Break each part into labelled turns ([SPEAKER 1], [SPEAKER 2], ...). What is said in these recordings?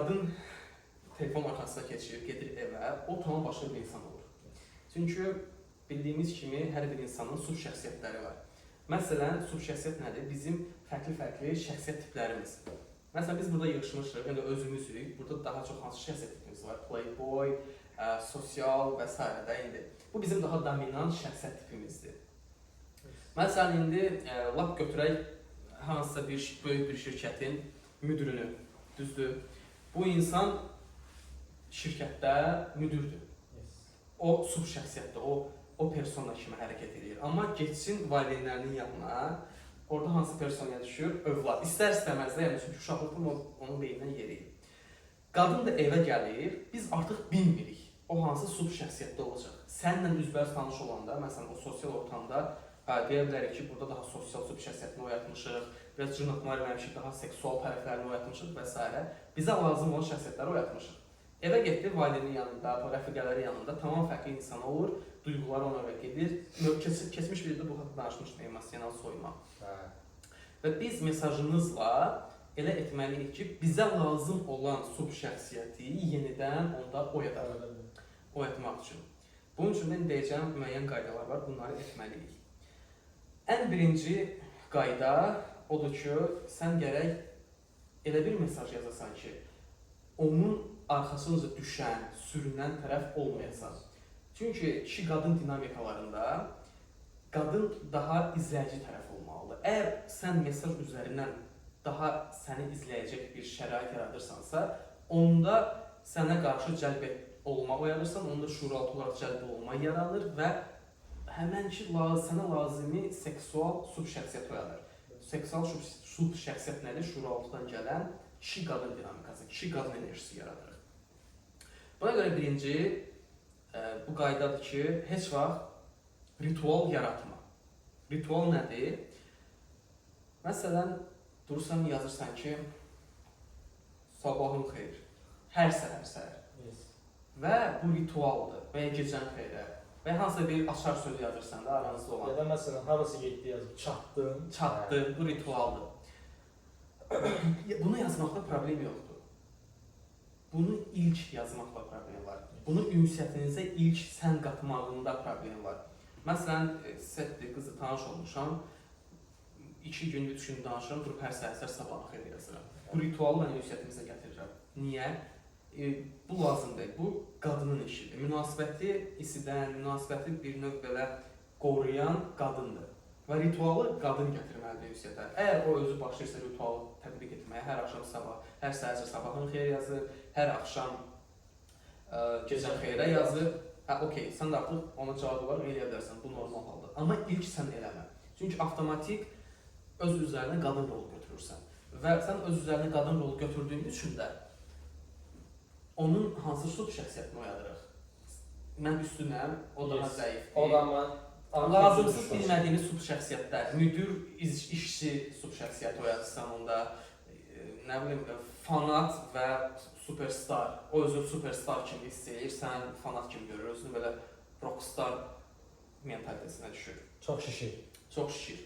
[SPEAKER 1] qadın telefon arxasına keçir, gedir evə, o tamam başqa bir insan olur. Çünki bildiyimiz kimi hər bir insanın subşəxsiyyətləri var. Məsələn, subşəxsiyyət nədir? Bizim fərqli-fərqli şəxsiyyət tiplərimiz. Məsələn, biz burada yığışmışıq, yəni özümüzük. Burada daha çox hansı şəxsiyyət tipimiz var? Playboy, sosial və s. də indi. Bu bizim daha dominant şəxsiyyət tipimizdir. Məsələn, indi lap götürək hansısa böyük bir şirkətin müdürünü, düzdür? Bu insan şirkətdə müdürdür. O subşəxsiyyətdir, o persona kimi hərəkət edir. Amma geçsin valideynlərinin yanına, orada hansı personaya düşür? Övlad. İstər-istəməz də, yəni çünki uşaqlıqdan onun beynindən yeriyir. Qadın da evə gəlir, biz artıq bilmirik o hansı subşəxsiyyətdə olacaq. Səninlə üzbəüz tanış olanda, məsələn, o sosial ortamda deyə bilərik ki, burada daha sosial subşəxsiyyətini oyatmışıq, biraz cırnaqlar vermişik, daha seksual tərəflərini oyatmışıq və s. Bizə lazım olan şəxsiyyətləri oyatmışıq. Evə getdi, valideynin yanında, rəfiqələri yanında tamam fərqli insan olur, duyğuları ona və gedir. Keçmiş bir də bu haqda danışmışdım, emosional soyuma. Və biz mesajımızla elə etməliyik ki, bizə lazım olan subşəxsiyyəti yenidən onda oyatmaq üçün. Bunun üçün mən deyəcəyim müəyyən qaydalar var, bunları etməliyik. Ən birinci qayda odur ki, sən gərək elə bir mesaj yazasan ki, onun arxasınca düşən, sürünən tərəf olmayasan. Çünki kişi-qadın dinamikalarında qadın daha izləyici tərəf olmalıdır. Əgər sən mesaj üzərindən daha səni izləyəcək bir şərait yaradırsansa, onda sənə qarşı cəlb olma oyadırsan, onda şuuraltı olaraq cəlb olma yaranır və həmənki sənə lazımi seksual subşəxsiyyət oyadır. Seksual subşəxsiyyət nədir? Şuuraltıdan gələn kişi-qadın dinamikası, kişi-qadın enerjisi yaradırıq. Buna görə birinci bu qaydadır ki, heç vaxt ritual yaratma. Ritual nədir? Məsələn, durursan, yazırsan ki, sabahın xeyir, hər səhər. Və bu ritualdır və ya gecən xeyrə. Və hansısa bir açar sözü yazırsan da aranızda olan.
[SPEAKER 2] Ya da məsələn, harası getdi yazıb, çatdın.
[SPEAKER 1] Çatdı, bu ritualdır. Bunu yazmaqda problem yoxdur. Bunu ilk yazmaqla problem var. Bunu ünsiyyətinizə ilk sən qatmağında problem var. Məsələn, sətdir, qızı tanış olmuşam, 2 gün, 3 gün danışıram, durub hər səhər sabahın xeyir yazıram. Bu ritualı mən ünsiyyətimizə gətirirəm. Niyə? Bu lazım deyil, bu qadının işidir. Münasibəti isidən, münasibəti bir növ belə qoruyan qadındır. Və ritualı qadın gətirməlidir ünsiyyətə. Əgər o özü başlayırsa ritualı tətbiq etməyə, hər axşam sabah, hər səhər sabahın xeyir yazır, hər axşam gecən xeyrə yazır, okey, sən də artıq ona cavab olaraq eləyə bilərsən, bu normal haldır. Amma ilk sən eləmə. Çünki avtomatik öz üzərinə qadın rolu götürürsən. Və sən öz üzərinə qadın rolu götürdüyün üçün də onun hansı subşəxsiyyətini oyadırıq. Mən üstünəm, o daha zəifdir. Lazımsız bilmədiyiniz subşəxsiyyətlər, müdür, işçi subşəxsiyyəti oyadırsan onda, nə bilim, fanat və superstar. O özü superstar kimi hiss edir, sən fanat kimi görür, özünü belə rockstar mentalitəsinə düşür.
[SPEAKER 2] Çox şişir.
[SPEAKER 1] Çox şişir.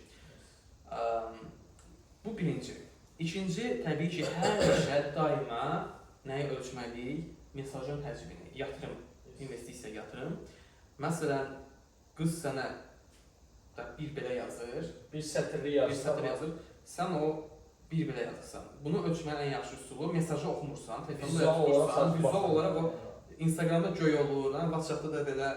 [SPEAKER 1] Bu birinci. İkinci, təbii ki, hər işə daima nəyi ölçməliyik? Mesajın həcmini, yatırım, investisiya yatırım. Məsələn, qız sənə bir belə yazır,
[SPEAKER 2] bir sətirli yazır,
[SPEAKER 1] sən o bir belə yazırsan. Bunu ölçmənin ən yaxşı üsulu, mesajı oxumursan, telefonda
[SPEAKER 2] oxumursan,
[SPEAKER 1] vizual olaraq o Instagramda göy olur, WhatsAppda da belə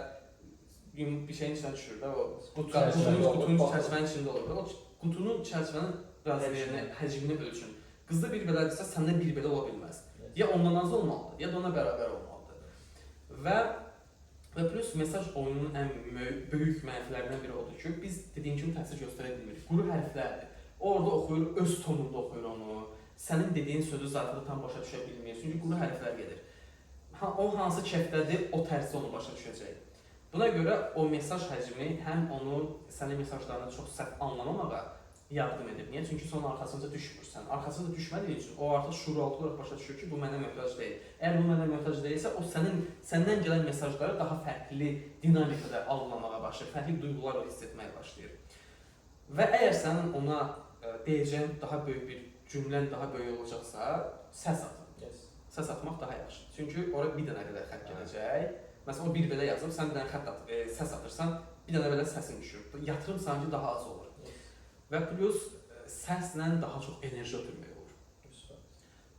[SPEAKER 1] bir şeyin içine düşür də, o qutunun çərçivənin içində olur. O qutunun çərçivənin həcmini ölçün. Qızda bir belədirsə, səndə bir belə ola bilməz. Ya ondan az olmalıdır, ya da ona bərabər olmalıdır. Və plus mesaj oyununun ən böyük mənfilərindən biri odur ki, biz dediyim kimi təsir göstərə bilmirik. Quru hərflərdir. Orada oxuyur, öz tonunda oxuyur onu. Sənin dediyin sözü zarfada tam başa düşə bilmir. Çünki quru hərflər gedir. O hansı kefdədir, o tərzdə onu başa düşəcək. Buna görə o mesaj həcmi həm onu sənin mesajlarını çox səhv anlamamağa yardım edir. Niyə? Çünki son arxasınca düşmürsən. Arxasınca düşmədiyi üçün o artıq şuuraltı olaraq başa düşür ki, bu mənə möhtac deyil. Əgər bu mənə möhtac deyilsə, o səndən gələn mesajları daha fərqli dinamikada algılamağa başlayır, fərqli duyğularla hiss etməyə başlayır. Və əgər sənin ona deyəcəyin daha böyük bir cümlən daha böyük olacaqsa, səs atın. səs atmaq daha yaxşı. Çünki ora bir dənə qədər xətt gələcək. Məsələn, o bir belə yazıb, sən bir dənə xətt səs atırsan, bir dənə belə səsin düşür. Yatırım sanki daha az olur. Və plus səslə daha çox enerji ötürmək olur.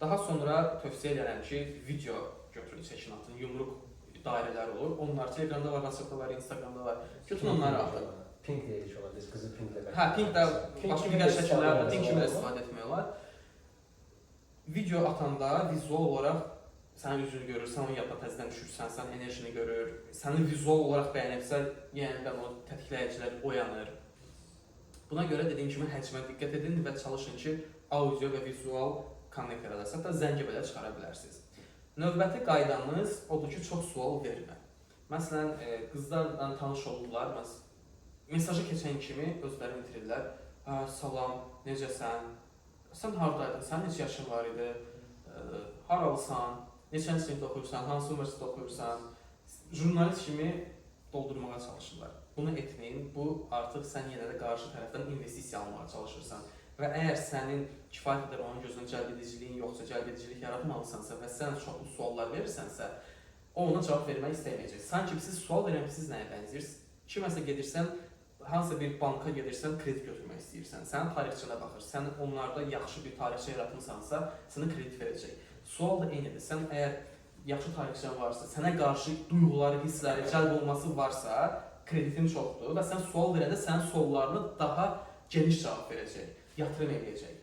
[SPEAKER 1] Daha sonra tövsiyə edirəm ki, video götürün, çəkin atın, yumruq dairələr olur. Onlar Telegramda var, WhatsAppda var, Instagramda var. Götürün onları atın.
[SPEAKER 3] Pink deyirik ona, biz qızı pinklə bəşləyik.
[SPEAKER 1] Hə, pink də başqa digər şəkillərdə pink kimi də istifadə etmək olar. Video atanda vizual olaraq sənin üzünü görür, sən onun yadına təzədən düşürsən, sən enerjini görür, səni vizual olaraq bəyənibsə, yenidən o tətikləyicilər oyanır. Buna görə dediyim kimi həcmə diqqət edin və çalışın ki, audio və vizual konnekt yaradasınız, hətta zəngi belə çıxara bilərsiniz. Növbəti qaydamız odur ki, çox sual vermə. Məsələn, qızlarla tanış oldular, mesajı keçən kimi özlərini itirirlər. Salam, necəsən? Sən haradaydın? Sənin neçə yaşın var idi? Haralsan? Neçənci sinifdə oxuyursan? Hansı universitetdə oxuyursan? Jurnalist kimi doldurmağa çalışırlar. Bunu etməyin. Bu artıq sən yenə də qarşı tərəfdən investisiya almağa çalışırsan. Və əgər sənin kifayət qədər onun gözünə cəlb ediciliyin yoxsa, cəlb edicilik yaratmalısansa və sən çoxlu suallar verirsənsə, o ona cavab vermək istəməyəcək. Sanki siz sual verən ki, siz nəyə bənzirsiniz? Kiməsə gedirsən, hansısa bir banka gedirsən, kredit götürmək istəyirsən, sənin tarixçinə baxır, sən onlarda yaxşı bir tarixçi yaratmısansa, sənə kredit verəcək. Sual da eynidir, sən əgər yaxşı tarixçin varsa, sənə qarşı duyğuları, hissləri, cəlb olması varsa, kreditin çoxdur və sən sual verəndə sənin suallarını daha geniş cavab verəcək, yatırım edəcək.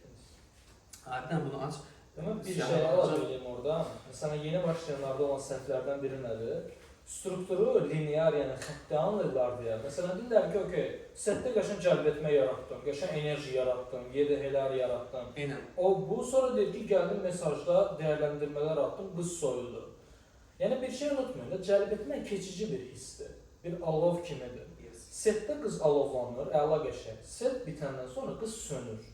[SPEAKER 1] Hərdən bunu aç.
[SPEAKER 2] Demək, bir şey əlavə edeyim orada. Məsələn, yeni başlayanlarda olan səhvlərdən biri nədir? Strukturu linear, yəni xəttə anlayırlar deyə. Məsələn, deyirlər ki, okey, setdə qəşəng cəlb etmə yaratdın, qəşəng enerji yaratdın, YDH-lər yaratdın.
[SPEAKER 1] Eynən.
[SPEAKER 2] Bu sonra deyir ki, gəldin mesajda dəyərləndirmələr atdın, qız soyuldu. Yəni bir şey unutmayın da, cəlb etmək keçici bir hissdir. Bir alov kimidir.
[SPEAKER 1] Yes.
[SPEAKER 2] Setdə qız alovlanır, əla qəşəng. Set bitəndən sonra qız sönür.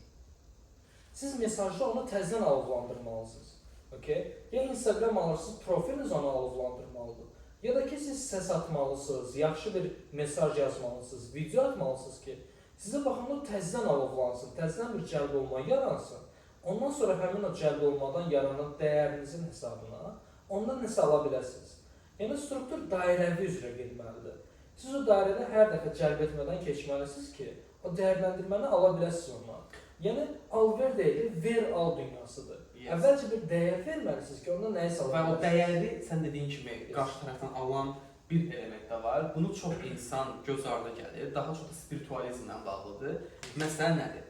[SPEAKER 2] Siz mesajda onu təzədən alovlandırmalısınız. Okay? Ya Instagram alırsınız, profiliniz onu alovlandırmalıdır. Ya da ki siz səs atmalısınız, yaxşı bir mesaj yazmalısınız, video atmalısınız ki, sizə baxanda təzədən alovlansın, təzədən bir cəlb olma yaransın. Ondan sonra həmin o cəlb olmadan yaranan dəyərinizin hesabına ondan nəsə ala biləsiniz. Yəni struktur dairəvi üzrə getməlidir. Siz o dairədə hər dəfə cəlb etmədən keçməlisiniz ki, o dəyərləndirməni ala biləsiniz ondan. Yəni al-ver deyil, ver-al dünyasıdır. Yes. Əvvəlcə bir dəyər verməlisiniz ki, ondan nəyə sala
[SPEAKER 1] biləsiniz. Və o dəyəri, sən dediyin kimi, qarşı tərəfdən alan bir element də var. Bunu çox insan göz ardı gəlir, daha çox da spiritualizmlə bağlıdır. Məsələ nədir?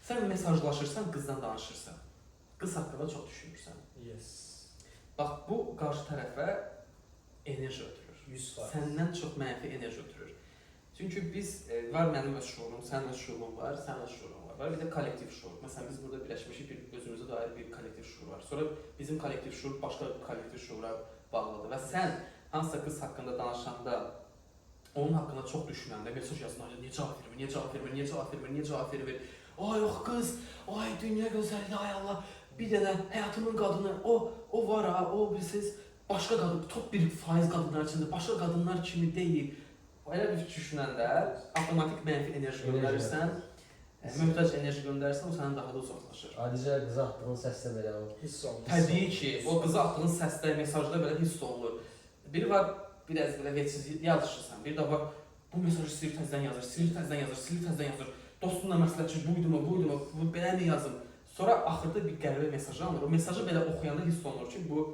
[SPEAKER 1] Sən mesajlaşırsan, qızdan danışırsan. Qız haqqında çox düşünürsən.
[SPEAKER 2] Yes.
[SPEAKER 1] Bax, bu qarşı tərəfə enerji ötürür.
[SPEAKER 2] 100%.
[SPEAKER 1] Səndən çox mənfi enerji ötürür. Çünki biz, var mənim öz şuurum, sənin öz şuurun var, sənin öz şuurun var. Bir də kollektiv şuur. Məsələn, biz burada birləşmişik, özümüzə dair bir kollektiv şuur var. Sonra bizim kollektiv şuur başqa kollektiv şuura bağlıdır. Və sən hansısa qız haqqında danışanda, onun haqqında çox düşünəndə, mesaj yazında, niyə cavab vermir, niyə cavab vermir, niyə cavab vermir, niyə cavab vermir, ay yox qız, ay dünya gözəlliyi, ay Allah, bir dənə həyatımın qadını, o var ha, o bilsiz, başqa qadın, top 1% qadınlar içində, başqa qadınlar kimi deyil. Elə bir düşünəndə, avtomatik mənfi enerji göndərirsən, möhtac enerji göndərirsən, o səndən daha da uzaqlaşır.
[SPEAKER 3] Adicə qıza atdığın səsdə belə o
[SPEAKER 2] hiss olunur.
[SPEAKER 1] Təbii ki, o qıza atdığın səsdə, mesajda belə hiss olunur. Biri var, biraz belə vecsiz yazışırsan, bir də var, bu mesajı silib təzədən yazır, silib təzədən yazır, silib təzədən yazır. Dostunla məsləhətçi buydu mu, belə mi yazım? Sonra axırda bir qəribə mesaj alınır. O mesajı belə oxuyanda hiss olunur ki, bu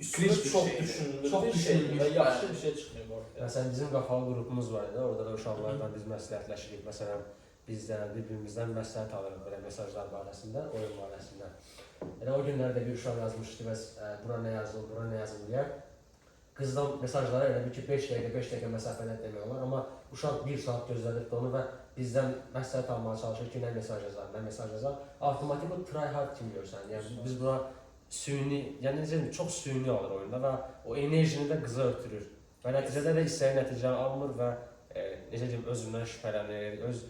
[SPEAKER 2] üstündə çox düşünülür və yaxşı bir şey çıxmıyor ortaya.
[SPEAKER 3] Məsələn, bizim qapalı qrupumuz var idi, orada da uşaqlarla biz məsləhətləşirik. Məsələn, bizdən, bir-birimizdən məsləhət alırıq belə mesajlar barəsində, oyun barəsində. Elə o günlərdə bir uşaq yazmışdı, bəs bura nə yazılır deyə. Qızdan mesajlara elə bir ki, 5 dəqiqə məsafədə demək olar, amma uşaq 1 saat gözlədib onu və bizdən məsləhət almağa çalışır ki, nə mesaj yazar. Avtomatik o try-hard kimi görsən. Yəni, biz buna süni, yəni necə çox süni alır oyunda və o enerjini də qıza ötürür. Və nəticədə də istəyi nəticə almır və necə deyim, özündən şübhələnir, öz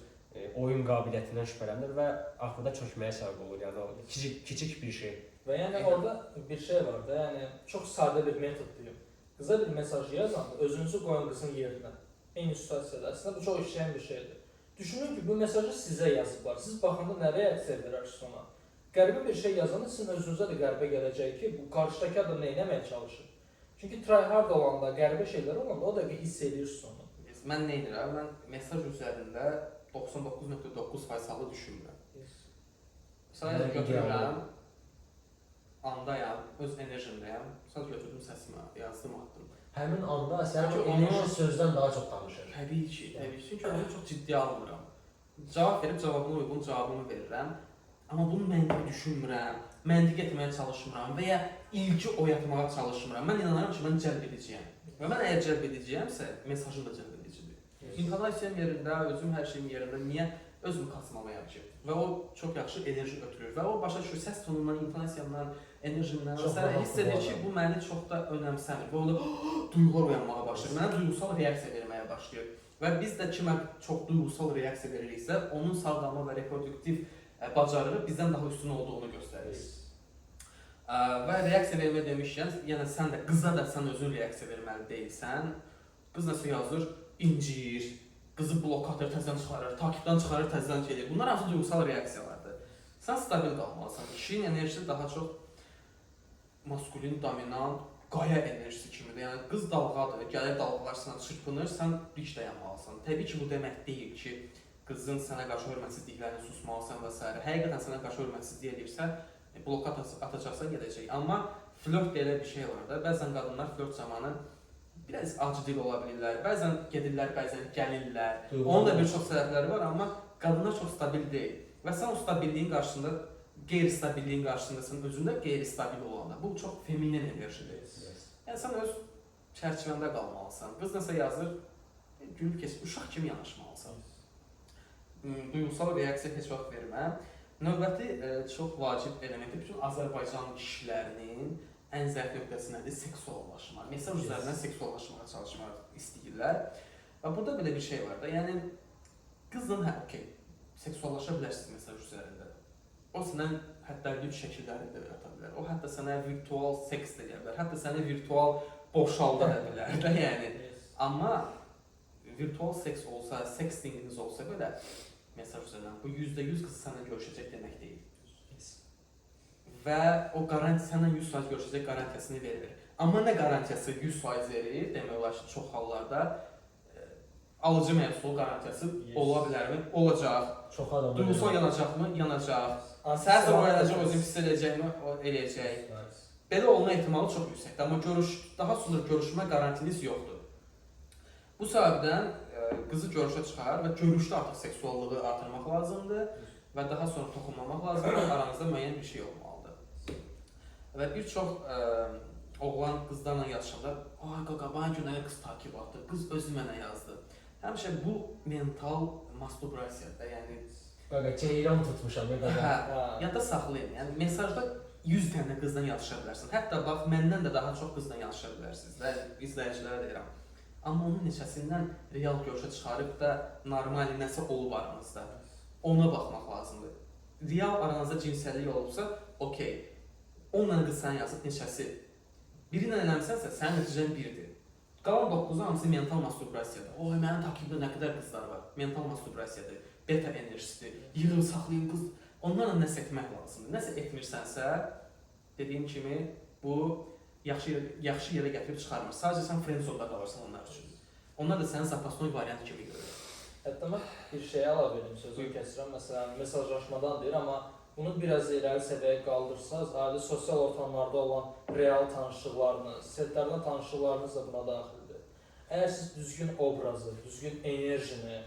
[SPEAKER 3] oyun qabiliyyətindən şübhələnir və axırda çökməyə səbəb olur. Yəni o kiçik bir şey.
[SPEAKER 2] Və yəni orada bir şey var da, yəni çox sadə bir metod deyim. Qıza bir mesaj yazanda özünüzü qoyun qızın yerinə. Eyni situasiyada əslində bu çox işləyən bir şeydir. Düşünün ki, bu mesajı sizə yazıblar. Siz baxanda nə reaksiya verərsiniz ona? qəribə bir şey yazanda sizin özünüzə də qəribə gələcək ki, bu qarşıdakı adam nə etməyə çalışır. Çünki tryhard olanda, qəribə şeylər olanda o dəqiqə hiss edirsiniz onu.
[SPEAKER 1] Mən nə edirəm? Mən mesaj üzərində 99.9% halı düşünmürəm. Sadəcə götürürəm, andayam, öz enerjimdəyəm. Sadəcə götürdüm səsimi, yazdım, attım.
[SPEAKER 3] Həmin anda sən
[SPEAKER 1] Çünki
[SPEAKER 3] o enerji sözdən daha çox danışır.
[SPEAKER 1] Təbii ki. Çünki onu çox ciddi almıram. Cavab verib cavabına uyğun cavabımı verirəm. Amma bunu məntiqi düşünmürəm, məntiq etməyə çalışmıram və ya ilgi oyatmağa çalışmıram. Mən inanıram ki, mən cəlb ediciyəm. Və mən əgər cəlb ediciyəmsə, mesajım da cəlb edicidir. İntonasiyam yerində, özüm hər şeyim yerində, niyə özümü kasmamayam ki? Və o çox yaxşı enerji ötürür və o başa düşür, səs tonundan, intonasiyamdan, enerjimdən və s. hiss edir ki, bu məni çox da önəmsəmir. Və orada duyğular oyanmağa başlayır, mənə duygusal reaksiya verməyə başlayır. Və biz də kimə çox duygusal reaksiya veririksə, onun sağlamlıq və reproduktiv bacarığı bizdən daha üstün olduğunu göstərir. Və reaksiya vermə demişkən, yəni sən də, qıza da sən özün reaksiya verməli deyilsən. Qız nəsə yazır, incir, qızı blokator təzədən çıxarır, takipdən çıxarır, təzədən gelir. Bunlar hamısı duygusal reaksiyalardır. Sən stabil qalmalısan. Kişinin enerjisi daha çox maskulin, dominant, qaya enerjisi kimidir. Yəni qız dalğadır, gəlir dalğalarına çırpınır, sən dik dayanmalısan. Təbii ki, bu demək deyil ki, qızın sənə qarşı hörmətsizliklərini susmalısan və s. Həqiqətən sənə qarşı hörmətsizlik edirsə, blokad atacaqsa gedəcək. Amma flört elə bir şey var da, bəzən qadınlar flört zamanı biraz acı dil ola bilirlər, bəzən gedirlər, bəzən gəlirlər. Onun da bir çox səbəbləri var, amma qadınlar çox stabil deyil. Və sən o stabilliyin qarşısında, qeyri-stabilliyin qarşısındasan, özündə qeyri-stabil olanda. Bu çox feminin enerjidir. Yəni sən öz çərçivəndə qalmalısan. Qız nəsə yazır, gülüb keçir, uşaq kimi yanaşmalısan. Duygusal reaksiya heç vaxt vermə. Növbəti çox vacib elementi bütün Azərbaycan kişilərinin ən zəif nöqtəsi nədir? Seksuallaşma. Mesaj üzərindən seksuallaşmağa çalışmaq istəyirlər. Və burada belə bir şey var da, yəni qızın, okey, seksuallaşa bilərsiniz mesaj üzərində. O sənə hətta lüt şəkillərində öyrətə bilər. O hətta sənə virtual seks də gələ bilər. Hətta səni virtual boşalda da bilər də, yəni. Amma virtual seks olsa, sextinginiz olsa belə mesaj üzərindən bu %100 qız sənə görüşəcək demək deyil. Və o garantiya sənlə 100% görüşəcək garantiyasını verir. Amma nə garantiyası 100% verir? Demək olar ki, çox hallarda alıcı məhsul garantiyası ola bilərmi? Olacaq.
[SPEAKER 3] Çox adam
[SPEAKER 1] duygusal yanacaqmı? Yanacaq. Səhərsə oyanacaq, özünü hiss edəcəkmi? Eləyəcək. Belə olma ehtimalı çox yüksəkdir. Amma daha sonra görüşmə garantiniz yoxdur. Bu səbəbdən qızı görüşə çıxar və görüşdə artıq seksuallığı artırmaq lazımdır və daha sonra toxunmamaq lazımdır. Aranızda müəyyən bir şey olmalıdır. Və bir çox oğlan qızlarla yazışanda, ay qaqa, bana günə qız takip atdı, qız özü mənə yazdı. Həmişə bu mental masturbasiyadır. Yəni
[SPEAKER 3] qaqa ceyran tutmuşam ya qaqa.
[SPEAKER 1] Yadda saxlayın. Yəni mesajda 100 dənə qızla yazışa bilərsən. Hətta bax məndən də daha çox qızla yazışa bilərsiniz. Və izləyicilərə deyirəm. Amma onun neçəsindən real görüşə çıxarıb da normal nəsə olub aranızda. Ona baxmaq lazımdır. Real aranızda cinsəllik olubsa, okey. Onunla qız sənə yazıb neçəsi. Biri ilə eləmisənsə, sənin nəticən 1-dir. Qalan 9-u hamısı mental masturbasiyadır. Oy, mənim takibdə nə qədər qızlar var. Mental masturbasiyadır, beta enerjisidir, yığıb saxlayın qız. Onlarla nəsə etmək lazımdır. Nəsə etmirsənsə, dediyim kimi, bu yaxşı yerə gətirib çıxarmır. Sadəcə sən friendzone-da qalırsan onlar üçün. Onlar da sənin zapasnoy variant kimi görür.
[SPEAKER 2] Hətta mən bir şey əlavə edim, sözü kəsirəm. Məsələn, mesajlaşmadan deyir, amma bunu biraz irəli səviyyəyə qaldırsaz, adi sosial ortamlarda olan real tanışlıqlarınız, setlərlə tanışlıqlarınız da buna daxildir. Əgər siz düzgün obrazı, düzgün enerjini,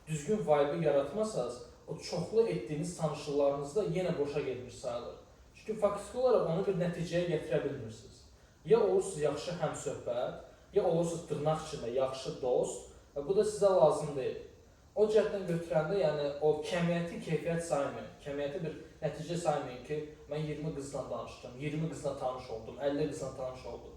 [SPEAKER 2] düzgün vibe yaratmasaz, o çoxlu etdiyiniz tanışlıqlarınızda yenə boşa getmiş sayılır. Çünki faktiki olaraq onu bir nəticəyə gətirə bilmirsiniz. Ya olursunuz yaxşı həmsöhbət, ya olursunuz dırnaq içində yaxşı dost və bu da sizə lazım deyil. O cəhətdən götürəndə, yəni o kəmiyyəti keyfiyyət saymayın, kəmiyyəti bir nəticə saymayın ki, mən 20 qızla danışdım, 20 qızla tanış oldum, 50 qızla tanış oldum.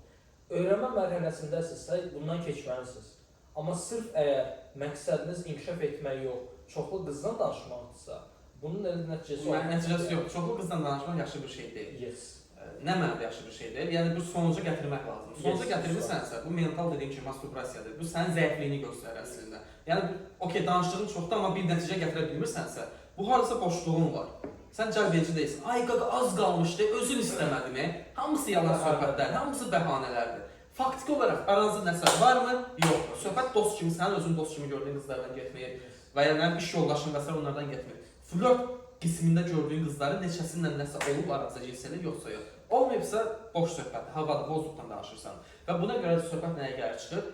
[SPEAKER 2] Öyrənmə mərhələsindəsinizsə bundan keçməlisiniz. Amma sırf əgər məqsədiniz inkişaf etmək yox, çoxlu qızla danışmaqdırsa, bunun nəticəsi olmaz.
[SPEAKER 1] Nəticəsi yox, çoxlu qızla danışmaq yaxşı bir şey deyil.
[SPEAKER 2] Yes.
[SPEAKER 1] Nə mənada yaxşı bir şey deyil? Yəni bu sonuca gətirmək lazımdır. Sonuca gətirmisənsə, bu mental dediyim kimi masturbasiyadır. Bu sənin zəifliyini göstərir əslində. Yəni okey, danışdığın çoxdur, amma bir nəticə gətirə bilmirsənsə, bu hardasa boşluğun var. Sən cəlbedici deyilsən. Ay qaqa az qalmışdı, özün istəmədim. Hamısı yalan söhbətlər, hamısı bəhanələrdir. Faktiki olaraq aranızda nəsə varmı? Yoxdur. Söhbət dost kimi, sən özün dost kimi gördüyün qızlardan getmir və ya mənim iş yoldaşım və s. onlardan getmir. Flört qismində gördüyün qızların neçəsindən nəsə olub aranızda cinsiyəlik yoxsa yox. Olmayıbsa boş söhbətdir, havada bozduqdan danışırsan. Və buna görə də söhbət nəyə gəlir çıxır?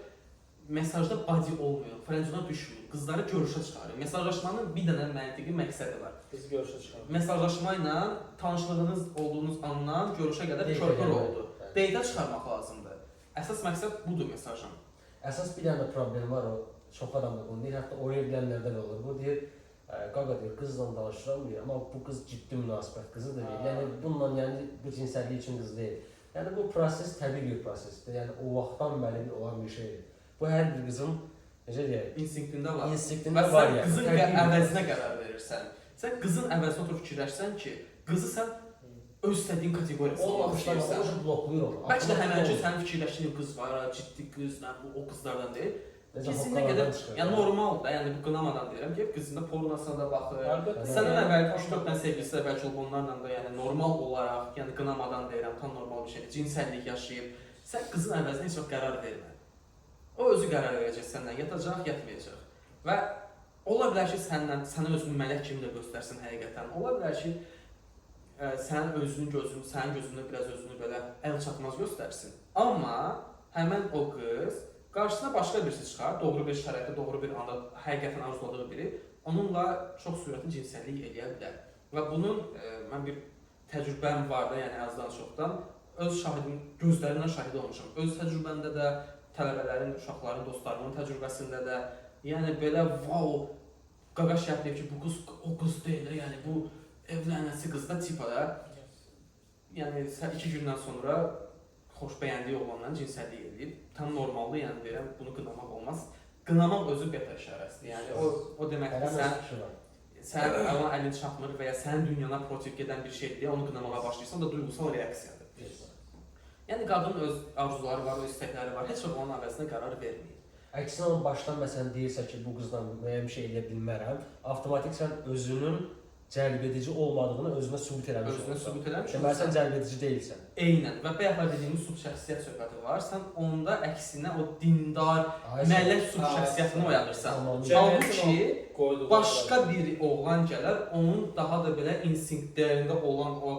[SPEAKER 1] Mesajda body olmuyor, frenzona düşmür, qızları görüşə çıxarır. Mesajlaşmanın bir dənə məntiqi məqsədi var.
[SPEAKER 2] Qız görüşə çıxarır.
[SPEAKER 1] Mesajlaşma ilə tanışlığınız olduğunuz andan görüşə qədər körpür oldu. Deydə çıxarmaq lazımdır. Əsas məqsəd budur mesajın.
[SPEAKER 3] Əsas bir dənə problem var, o çox adam da bunu deyir, hətta oyun bilənlərdə də olur. Bu deyir, qaqa deyir, qızla danışıram deyir, amma bu qız ciddi münasibət qızı da deyil. Yəni bununla yəni bu cinsəllik üçün qız deyil. Yəni bu proses təbii bir prosesdir. Yəni o vaxtdan bəri olan bir şeydir. Bu hər bir qızın necə deyək,
[SPEAKER 1] İnstinktində var.
[SPEAKER 3] instinktində
[SPEAKER 1] Və
[SPEAKER 3] var
[SPEAKER 1] sən
[SPEAKER 3] yəni.
[SPEAKER 1] qızın əvəzinə qərar verirsən. Sən qızın əvəzinə oturub fikirləşsən ki, qızı sən öz istədiyin kateqoriyasına
[SPEAKER 3] olmamışlar, o bloklayır onu.
[SPEAKER 1] Bəlkə də həmənci sənin fikirləşdiyin qız var, ciddi qız, bu o qızlardan deyil. Kesinliklə qədər, yəni normaldır da, yəni bu qınamadan deyirəm ki, qızında pornosuna da baxır. Səndən əvvəl 3-4 dənə sevgilisi də bəlkə onlarla da yəni normal olaraq, yəni qınamadan deyirəm, tam normal bir şeydir, cinsəllik yaşayıb. Sən qızın əvəzinə heç vaxt qərar vermə. O özü qərar verəcək səndən, yatacaq, yatmayacaq. Və ola bilər ki, sənə özünü mələk kimi də göstərsin həqiqətən. Ola bilər ki, sənin gözündə biraz özünü belə əl çatmaz göstərsin. Amma həmən o qız qarşısına başqa birisi çıxar, doğru bir şəraitdə, doğru bir anda həqiqətən arzuladığı biri onunla çox sürətli cinsəllik eləyə bilər. Və bunun mən bir təcrübəm var da, yəni azdan çoxdan öz şahidim, gözlərimlə şahid olmuşam. Öz təcrübəmdə də, tələbələrin, uşaqların, dostlarımın təcrübəsində də, yəni belə wow, qaqa şəhət deyib ki, bu qız o qız deyil, yəni bu evlənəsi qız da tipa da, yəni 2 gündən sonra xoş bəyəndiyi oğlanla cinsəllik edib, tam normaldır, yəni deyirəm, bunu qınamaq olmaz. Qınamaq özü beta işarəsidir, yəni o deməkdir, sən ona əlin çatmır və ya sənin dünyana protiv gedən bir şeydir deyə onu qınamağa başlayırsan, o da duyğusal reaksiyadır. Yəni qadının öz arzuları var, öz istəkləri var, heç vaxt onun əvəzinə qərar verməyir.
[SPEAKER 3] Əksinə onun başdan məsələn deyirsə ki, bu qızla müəyyən bir şey eləyə bilmərəm, avtomatik sən özünün cəlbedici olmadığını özünə sübut eləmiş olursan.
[SPEAKER 1] Özünə sübut eləmiş
[SPEAKER 3] deməli sən cəlbedici deyilsən.
[SPEAKER 1] Eynən və bayaqlar dediyimiz subşəxsiyyət söhbəti var, sən onda əksinə o dindar, mələk subşəxsiyyətini oyadırsan. Halbuki başqa bir oğlan gələr, onun daha da belə instinktlərində olan o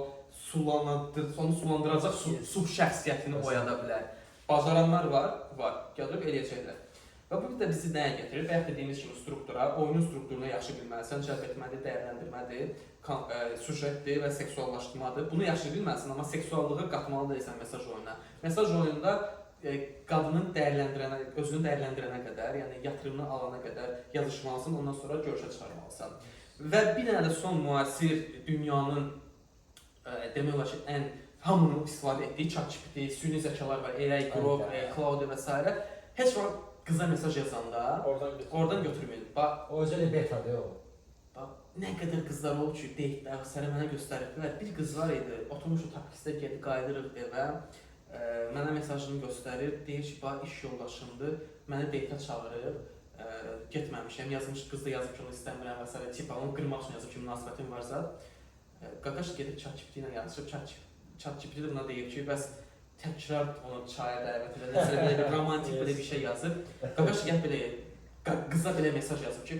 [SPEAKER 1] onu sulandıracaq subşəxsiyyətini oyada bilər. Bacaranlar var, gəlib eləyəcəklər. Və bu da bizi nəyə gətirir? Bayaq dediyimiz kimi struktura, oyunun strukturunu yaxşı bilməlisən, cəlb etməlidir, dəyərləndirməlidir, süjetdir və seksuallaşdırmadır. Bunu yaxşı bilməlisən, amma seksuallığı qatmalı deyilsən mesaj oyununa. Mesaj oyununda qadının özünü dəyərləndirənə qədər, yəni yatırımını alana qədər yazışmalısın, ondan sonra görüşə çıxarmalısan. Və bir dənə də son müasir dünyanın demək olar ki, ən hamının istifadə etdiyi ChatGPT, süni zəkalar var, AI, Grok, Cloud və s. Heç vaxt qıza mesaj yazanda oradan götürməyin.
[SPEAKER 3] O özü elə betadır o.
[SPEAKER 1] Nə qədər qızlar olub ki, deyitlər, səni mənə göstəribdilər. Bir qız var idi, oturmuş o taksistə gedib qayıdırıq evə, mənə mesajını göstərir, deyir ki, iş yoldaşımdır, mənə deyitə çağırır, getməmişəm, yazmış, qız da yazıb ki, onu istəmirəm və s. Tipa, onu qırmaq üçün yazıb ki, münasibətin varsa, qaqaş gedib ChatGPT ilə yazışıb, ChatGPT də buna deyir ki, bəs təkrar onu çaya dəvət edə, nəsə belə bir romantik belə bir şey yazıb, qaqaş gəl belə, qıza belə mesaj yazıb ki,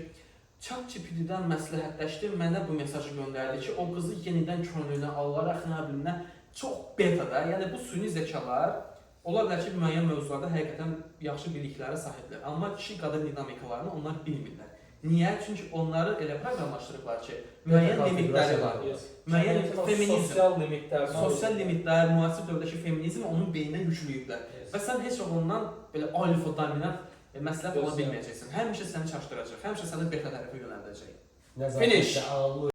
[SPEAKER 1] ChatGPT-dən məsləhətləşdim, mənə bu mesajı göndərdi ki, o qızı yenidən könlünə alaraq, nə bilinə, çox beta-da, yəni bu süni zəkalar, ola bilər ki, müəyyən mövzularda həqiqətən yaxşı biliklərə sahiblər, amma kişi-qadın dinamikalarını onlar bilmirlər. Niyə? Çünki onları elə proqramlaşdırıblar ki, müəyyən limitləri var. Müəyyən feminizm, sosial limitlər, müasir dövrdə feminizm onun beyninə yükləyiblər. Və sən heç ondan belə alfa dominant məsləhət ola bilməyəcəksən. Həmişə səni çaşdıracaq, həmişə səni beta tərəfə yönəldəcək.
[SPEAKER 3] Finish!